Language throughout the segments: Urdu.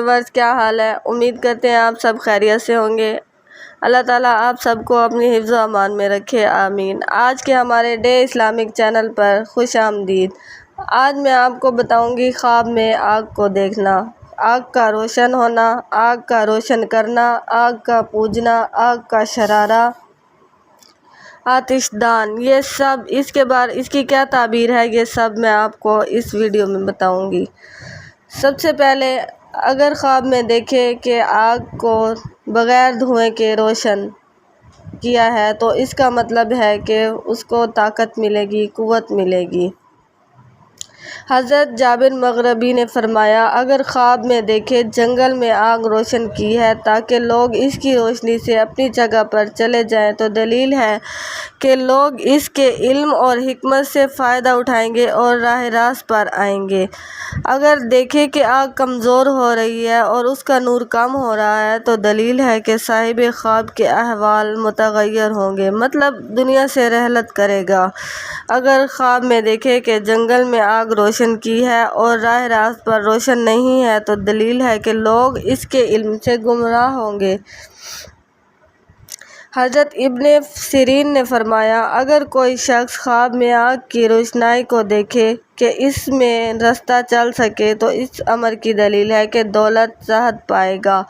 ویورز، کیا حال ہے؟ امید کرتے ہیں آپ سب خیریت سے ہوں گے۔ اللہ تعالیٰ آپ سب کو اپنی حفظ و امان میں رکھے، آمین۔ آج کے ہمارے ڈے اسلامک چینل پر خوش آمدید۔ آج میں آپ کو بتاؤں گی خواب میں آگ کو دیکھنا، آگ کا روشن ہونا، آگ کا روشن کرنا، آگ کا پوجنا، آگ کا شرارہ، آتش دان، یہ سب اس کی کیا تعبیر ہے، یہ سب میں آپ کو اس ویڈیو میں بتاؤں گی۔ سب سے پہلے اگر خواب میں دیکھے کہ آگ کو بغیر دھوئیں کے روشن کیا ہے تو اس کا مطلب ہے کہ اس کو طاقت ملے گی، قوت ملے گی۔ حضرت جابر مغربی نے فرمایا، اگر خواب میں دیکھے جنگل میں آگ روشن کی ہے تاکہ لوگ اس کی روشنی سے اپنی جگہ پر چلے جائیں تو دلیل ہے کہ لوگ اس کے علم اور حکمت سے فائدہ اٹھائیں گے اور راہ راست پر آئیں گے۔ اگر دیکھے کہ آگ کمزور ہو رہی ہے اور اس کا نور کم ہو رہا ہے تو دلیل ہے کہ صاحب خواب کے احوال متغیر ہوں گے، مطلب دنیا سے رحلت کرے گا۔ اگر خواب میں دیکھے کہ جنگل میں آگ روشن کی ہے اور راہ راست پر روشن نہیں ہے تو دلیل ہے کہ لوگ اس کے علم سے گمراہ ہوں گے۔ حضرت ابن سیرین نے فرمایا، اگر کوئی شخص خواب میں آگ کی روشنائی کو دیکھے کہ اس میں رستہ چل سکے تو اس امر کی دلیل ہے کہ دولت صحت پائے گا،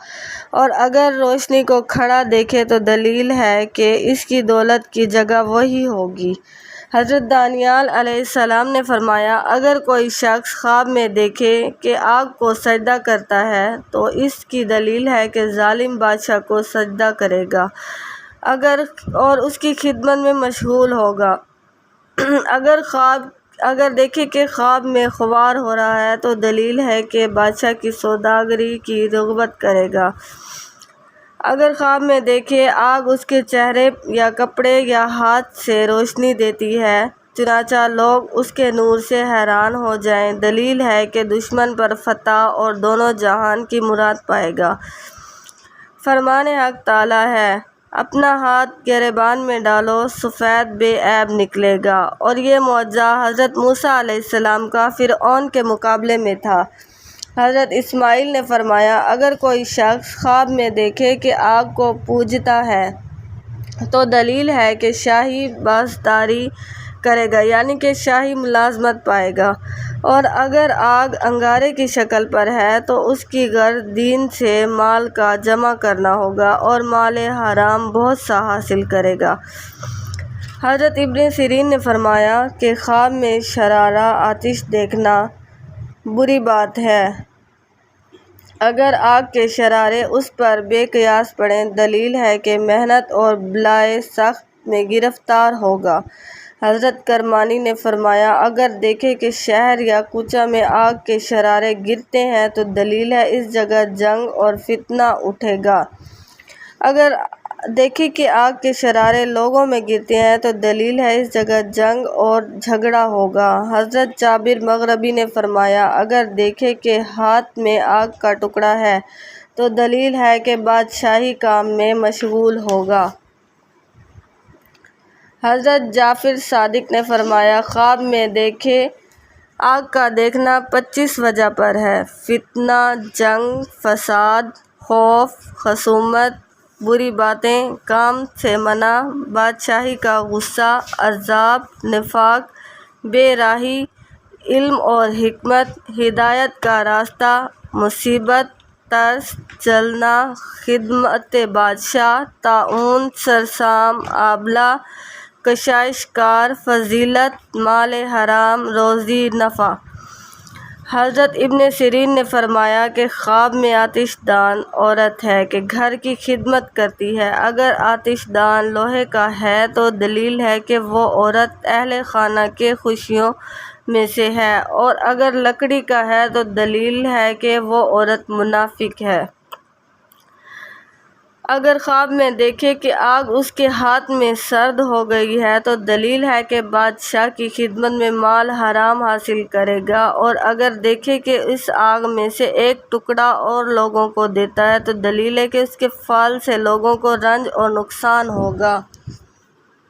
اور اگر روشنی کو کھڑا دیکھے تو دلیل ہے کہ اس کی دولت کی جگہ وہی ہوگی۔ حضرت دانیال علیہ السلام نے فرمایا، اگر کوئی شخص خواب میں دیکھے کہ آگ کو سجدہ کرتا ہے تو اس کی دلیل ہے کہ ظالم بادشاہ کو سجدہ کرے گا اور اس کی خدمت میں مشغول ہوگا۔ اگر دیکھے کہ خواب میں غبار ہو رہا ہے تو دلیل ہے کہ بادشاہ کی سوداگری کی رغبت کرے گا۔ اگر خواب میں دیکھے آگ اس کے چہرے یا کپڑے یا ہاتھ سے روشنی دیتی ہے چنانچہ لوگ اس کے نور سے حیران ہو جائیں، دلیل ہے کہ دشمن پر فتح اور دونوں جہان کی مراد پائے گا۔ فرمان حق تعالیٰ ہے، اپنا ہاتھ گریبان میں ڈالو، سفید بے عیب نکلے گا، اور یہ معجزہ حضرت موسیٰ علیہ السلام کا فرعون کے مقابلے میں تھا۔ حضرت اسماعیل نے فرمایا، اگر کوئی شخص خواب میں دیکھے کہ آگ کو پوجتا ہے تو دلیل ہے کہ شاہی پاسداری کرے گا، یعنی کہ شاہی ملازمت پائے گا، اور اگر آگ انگارے کی شکل پر ہے تو اس کی غرض دین سے مال کا جمع کرنا ہوگا اور مال حرام بہت سا حاصل کرے گا۔ حضرت ابن سیرین نے فرمایا کہ خواب میں شرارہ آتش دیکھنا بری بات ہے، اگر آگ کے شرارے اس پر بے قیاس پڑیں دلیل ہے کہ محنت اور بلائے سخت میں گرفتار ہوگا۔ حضرت کرمانی نے فرمایا، اگر دیکھے کہ شہر یا کوچہ میں آگ کے شرارے گرتے ہیں تو دلیل ہے اس جگہ جنگ اور فتنہ اٹھے گا۔ اگر دیکھے کہ آگ کے شرارے لوگوں میں گرتے ہیں تو دلیل ہے اس جگہ جنگ اور جھگڑا ہوگا۔ حضرت جابر مغربی نے فرمایا، اگر دیکھے کہ ہاتھ میں آگ کا ٹکڑا ہے تو دلیل ہے کہ بادشاہی کام میں مشغول ہوگا۔ حضرت جعفر صادق نے فرمایا، خواب میں دیکھے آگ کا دیکھنا 25 وجہ پر ہے: فتنہ، جنگ، فساد، خوف، خصومت، بری باتیں، کام سے منع، بادشاہی کا غصہ، عذاب، نفاق، بے راہی، علم اور حکمت، ہدایت کا راستہ، مصیبت، ترس، جلنا، خدمت بادشاہ، طاعون، سرسام، آبلہ، کشائش کار، فضیلت، مال حرام، روزی، نفع۔ حضرت ابن سیرین نے فرمایا کہ خواب میں آتش دان عورت ہے کہ گھر کی خدمت کرتی ہے، اگر آتش دان لوہے کا ہے تو دلیل ہے کہ وہ عورت اہل خانہ کے خوشیوں میں سے ہے، اور اگر لکڑی کا ہے تو دلیل ہے کہ وہ عورت منافق ہے۔ اگر خواب میں دیکھے کہ آگ اس کے ہاتھ میں سرد ہو گئی ہے تو دلیل ہے کہ بادشاہ کی خدمت میں مال حرام حاصل کرے گا، اور اگر دیکھے کہ اس آگ میں سے ایک ٹکڑا اور لوگوں کو دیتا ہے تو دلیل ہے کہ اس کے فعل سے لوگوں کو رنج اور نقصان ہوگا۔